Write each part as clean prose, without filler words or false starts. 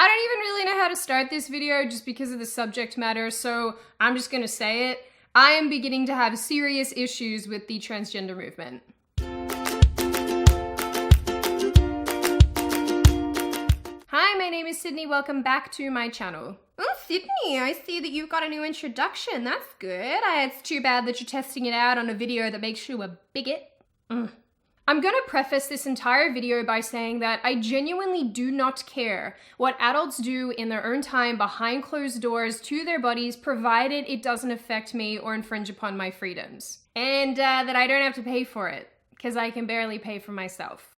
I don't even really know how to start this video just because of the subject matter, so I'm just gonna say it. I am beginning to have serious issues with the transgender movement. Hi, my name is Sydney. Welcome back to my channel. Oh, Sydney, I see that you've got a new introduction. That's good. It's too bad that you're testing it out on a video that makes you a bigot. I'm gonna preface this entire video by saying that I genuinely do not care what adults do in their own time behind closed doors to their bodies, provided it doesn't affect me or infringe upon my freedoms. And that I don't have to pay for it, because I can barely pay for myself.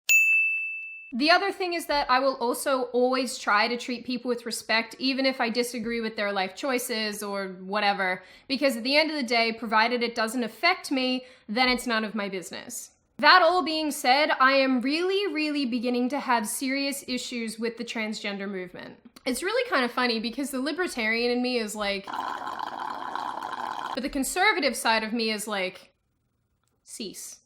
The other thing is that I will also always try to treat people with respect, even if I disagree with their life choices or whatever, because at the end of the day, provided it doesn't affect me, then it's none of my business. That all being said, I am really beginning to have serious issues with the transgender movement. It's really kind of funny because the libertarian in me is like, but the conservative side of me is like, cease.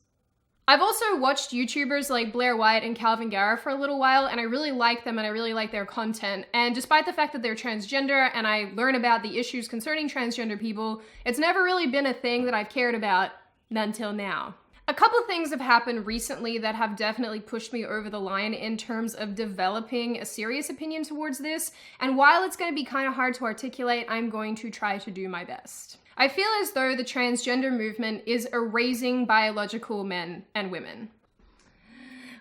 I've also watched YouTubers like Blair White and Calvin Garra for a little while, and I really like them and I really like their content. And despite the fact that they're transgender and I learn about the issues concerning transgender people, it's never really been a thing that I've cared about until now. A couple things have happened recently that have definitely pushed me over the line in terms of developing a serious opinion towards this, and while it's going to be kind of hard to articulate, I'm going to try to do my best. I feel as though the transgender movement is erasing biological men and women.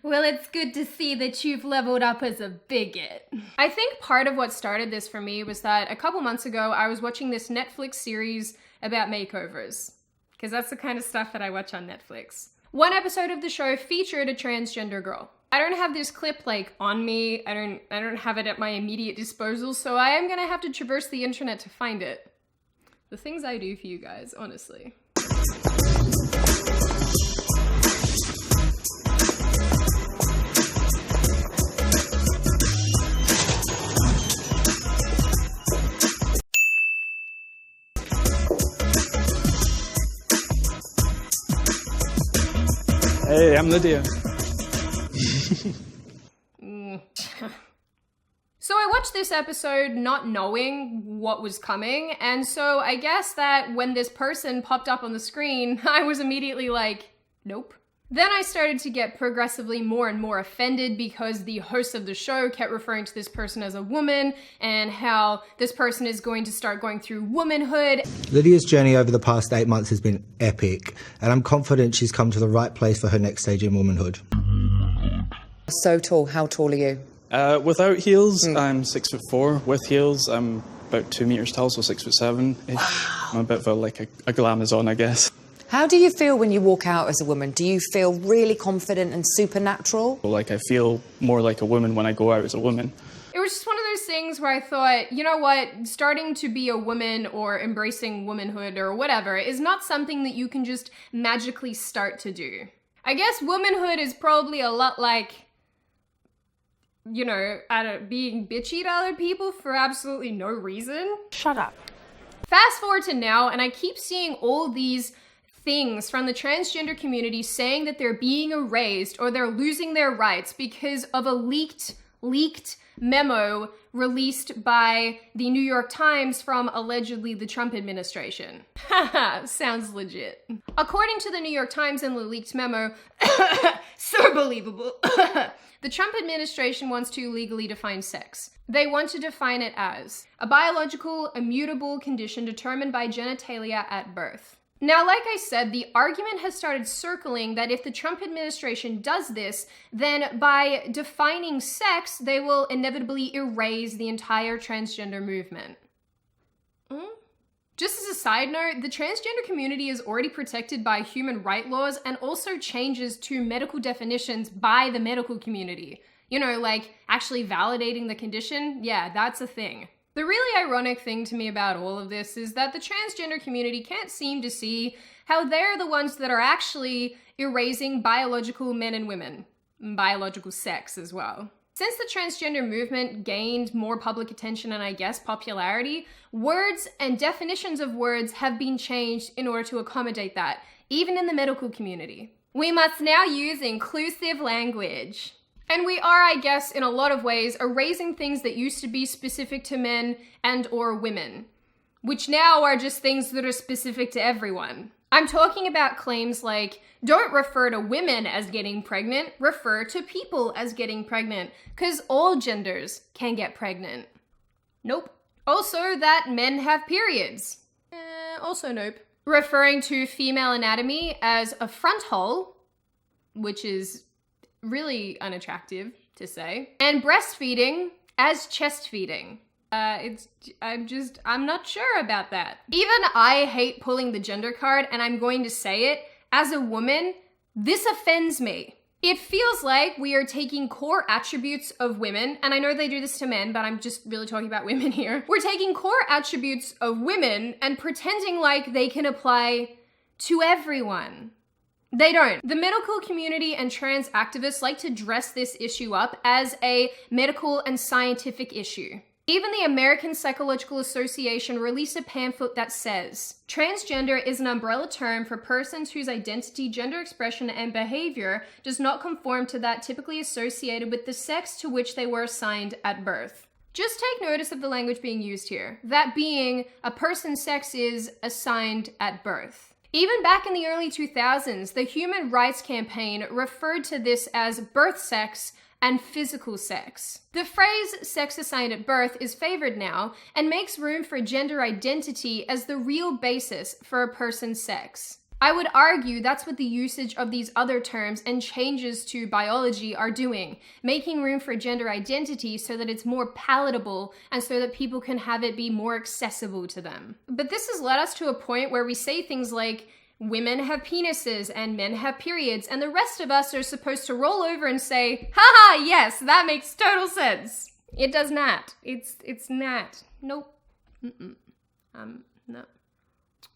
Well, it's good to see that you've leveled up as a bigot. I think part of what started this for me was that a couple months ago, I was watching this Netflix series about makeovers, because that's the kind of stuff that I watch on Netflix. One episode of the show featured a transgender girl. I don't have this clip like on me, I don't have it at my immediate disposal, so I am gonna have to traverse the internet to find it. The things I do for you guys, honestly. Hey, I'm Lydia. So I watched this episode not knowing what was coming, and so I guess that when this person popped up on the screen, I was immediately like, nope. Then I started to get progressively more and more offended because the host of the show kept referring to this person as a woman and how this person is going to start going through womanhood. Lydia's journey over the past 8 months has been epic, and I'm confident she's come to the right place for her next stage in womanhood. So tall. How tall are you? Without heels, I'm 6'4". With heels, I'm about 2 meters tall, so 6'7". Wow. I'm a bit of a glamazon, I guess. How do you feel when you walk out as a woman? Do you feel really confident and supernatural? Like, I feel more like a woman when I go out as a woman. It was just one of those things where I thought, you know what, starting to be a woman or embracing womanhood or whatever is not something that you can just magically start to do. I guess womanhood is probably a lot like, you know, being bitchy to other people for absolutely no reason. Shut up. Fast forward to now, and I keep seeing all these things from the transgender community saying that they're being erased or they're losing their rights because of a leaked memo released by the New York Times from allegedly the Trump administration. Haha, sounds legit. According to the New York Times and the leaked memo, so believable, the Trump administration wants to legally define sex. They want to define it as a biological, immutable condition determined by genitalia at birth. Now, like I said, the argument has started circling that if the Trump administration does this, then by defining sex, they will inevitably erase the entire transgender movement. Just as a side note, the transgender community is already protected by human rights laws and also changes to medical definitions by the medical community. You know, like actually validating the condition, yeah, that's a thing. The really ironic thing to me about all of this is that the transgender community can't seem to see how they're the ones that are actually erasing biological men and women, biological sex as well. Since the transgender movement gained more public attention and I guess popularity, words and definitions of words have been changed in order to accommodate that, even in the medical community. We must now use inclusive language. And we are, I guess, in a lot of ways, erasing things that used to be specific to men and or women, which now are just things that are specific to everyone. I'm talking about claims like, don't refer to women as getting pregnant, refer to people as getting pregnant, because all genders can get pregnant. Nope. Also that men have periods. Also nope. Referring to female anatomy as a front hole, which is really unattractive to say, and breastfeeding as chest feeding. I'm not sure about that. Even I hate pulling the gender card, and I'm going to say it, as a woman, this offends me. It feels like we are taking core attributes of women, and I know they do this to men, but I'm just really talking about women here. We're taking core attributes of women and pretending like they can apply to everyone. They don't. The medical community and trans activists like to dress this issue up as a medical and scientific issue. Even the American Psychological Association released a pamphlet that says, transgender is an umbrella term for persons whose identity, gender expression, and behavior does not conform to that typically associated with the sex to which they were assigned at birth. Just take notice of the language being used here, that being a person's sex is assigned at birth. Even back in the early 2000s, the Human Rights Campaign referred to this as birth sex and physical sex. The phrase sex assigned at birth is favored now and makes room for gender identity as the real basis for a person's sex. I would argue that's what the usage of these other terms and changes to biology are doing, making room for gender identity so that it's more palatable and so that people can have it be more accessible to them. But this has led us to a point where we say things like, women have penises and men have periods, and the rest of us are supposed to roll over and say, haha, yes, that makes total sense. It does not. It's not. Nope. No.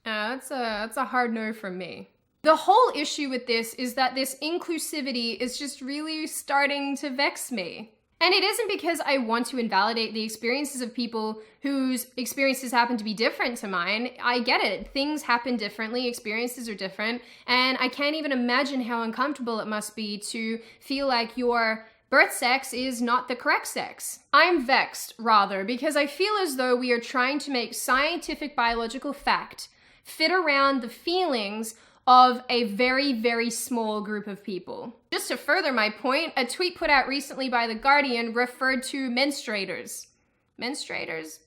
That's a hard no from me. The whole issue with this is that this inclusivity is just really starting to vex me. And it isn't because I want to invalidate the experiences of people whose experiences happen to be different to mine. I get it. Things happen differently, experiences are different, and I can't even imagine how uncomfortable it must be to feel like your birth sex is not the correct sex. I'm vexed, rather, because I feel as though we are trying to make scientific biological fact fit around the feelings of a very, very small group of people. Just to further my point, a tweet put out recently by The Guardian referred to menstruators. Menstruators?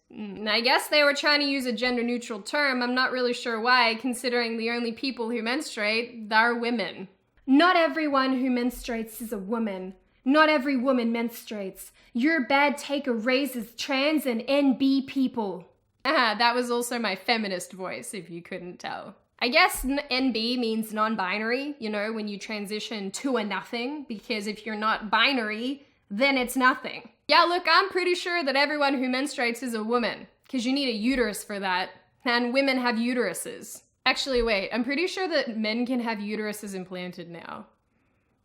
I guess they were trying to use a gender-neutral term. I'm not really sure why, considering the only people who menstruate are women. Not everyone who menstruates is a woman. Not every woman menstruates. Your bad take erases trans and NB people. That was also my feminist voice, if you couldn't tell. I guess NB means non-binary, you know, when you transition to a nothing, because if you're not binary, then it's nothing. Yeah, look, I'm pretty sure that everyone who menstruates is a woman, because you need a uterus for that, and women have uteruses. Actually, wait, I'm pretty sure that men can have uteruses implanted now.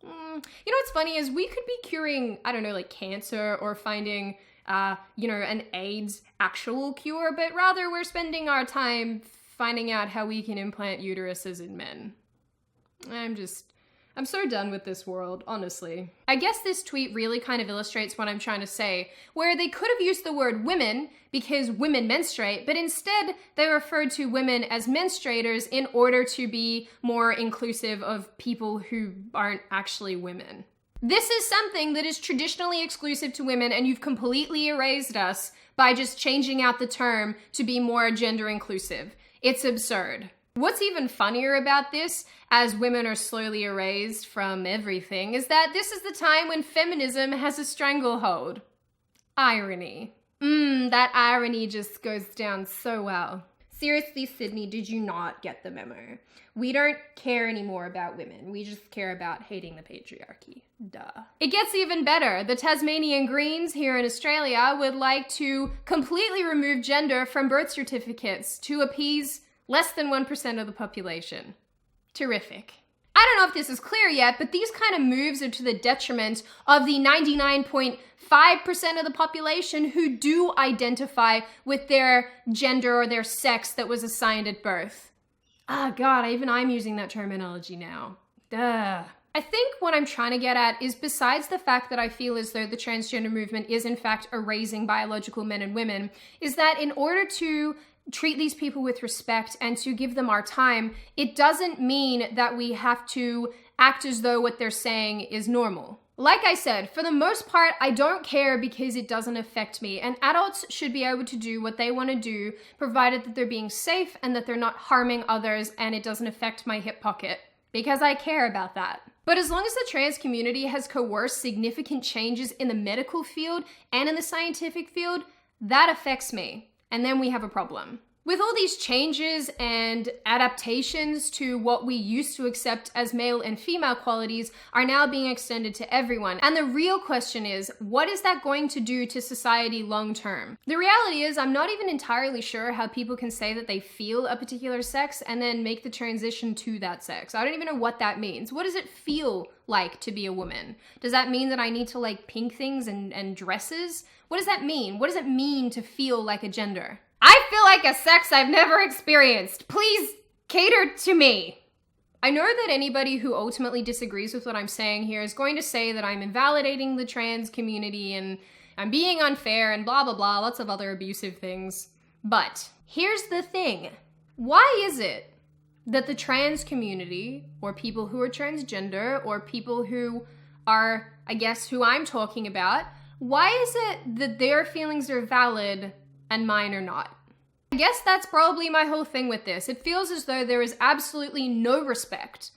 You know what's funny is we could be curing, I don't know, like cancer or finding, an AIDS actual cure, but rather we're spending our time finding out how we can implant uteruses in men. I'm so done with this world, honestly. I guess this tweet really kind of illustrates what I'm trying to say, where they could have used the word women because women menstruate, but instead they referred to women as menstruators in order to be more inclusive of people who aren't actually women. This is something that is traditionally exclusive to women, and you've completely erased us by just changing out the term to be more gender inclusive. It's absurd. What's even funnier about this, as women are slowly erased from everything, is that this is the time when feminism has a stranglehold. Irony. That irony just goes down so well. Seriously, Sydney, did you not get the memo? We don't care anymore about women. We just care about hating the patriarchy. Duh. It gets even better. The Tasmanian Greens here in Australia would like to completely remove gender from birth certificates to appease less than 1% of the population. Terrific. I don't know if this is clear yet, but these kind of moves are to the detriment of the 99.5% of the population who do identify with their gender or their sex that was assigned at birth. Ah, God, even I'm using that terminology now. Duh. I think what I'm trying to get at is, besides the fact that I feel as though the transgender movement is in fact erasing biological men and women, is that in order to treat these people with respect and to give them our time, it doesn't mean that we have to act as though what they're saying is normal. Like I said, for the most part, I don't care because it doesn't affect me, and adults should be able to do what they want to do, provided that they're being safe and that they're not harming others and it doesn't affect my hip pocket, because I care about that. But as long as the trans community has coerced significant changes in the medical field and in the scientific field, that affects me, and then we have a problem. With all these changes and adaptations to what we used to accept as male and female qualities are now being extended to everyone. And the real question is, what is that going to do to society long term? The reality is, I'm not even entirely sure how people can say that they feel a particular sex and then make the transition to that sex. I don't even know what that means. What does it feel like to be a woman? Does that mean that I need to like pink things and dresses? What does that mean? What does it mean to feel like a gender? I feel like a sex I've never experienced. Please cater to me. I know that anybody who ultimately disagrees with what I'm saying here is going to say that I'm invalidating the trans community and I'm being unfair and blah, blah, blah, lots of other abusive things. But here's the thing. Why is it that the trans community, or people who are transgender, or people who are, I guess, who I'm talking about, why is it that their feelings are valid and mine are not? I guess that's probably my whole thing with this. It feels as though there is absolutely no respect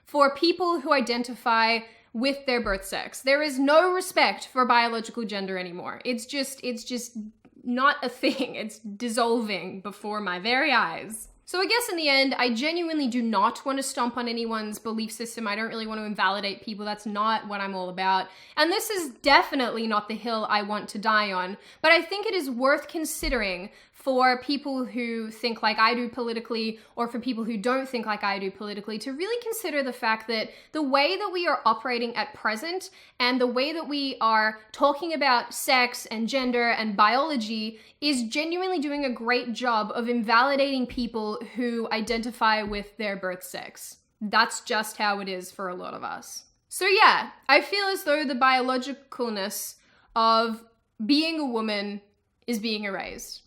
for people who identify with their birth sex. There is no respect for biological gender anymore. It's just not a thing. It's dissolving before my very eyes. So I guess in the end, I genuinely do not want to stomp on anyone's belief system. I don't really want to invalidate people. That's not what I'm all about. And this is definitely not the hill I want to die on. But I think it is worth considering for people who think like I do politically, or for people who don't think like I do politically, to really consider the fact that the way that we are operating at present and the way that we are talking about sex and gender and biology is genuinely doing a great job of invalidating people who identify with their birth sex. That's just how it is for a lot of us. So yeah, I feel as though the biologicalness of being a woman is being erased.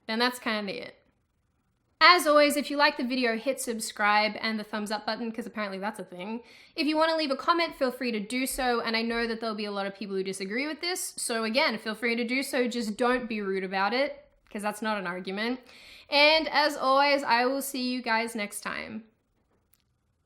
And that's kind of it. As always, if you like the video, hit subscribe and the thumbs up button, because apparently that's a thing. If you want to leave a comment, feel free to do so, and I know that there'll be a lot of people who disagree with this, so again, feel free to do so, just don't be rude about it, because that's not an argument. And as always, I will see you guys next time.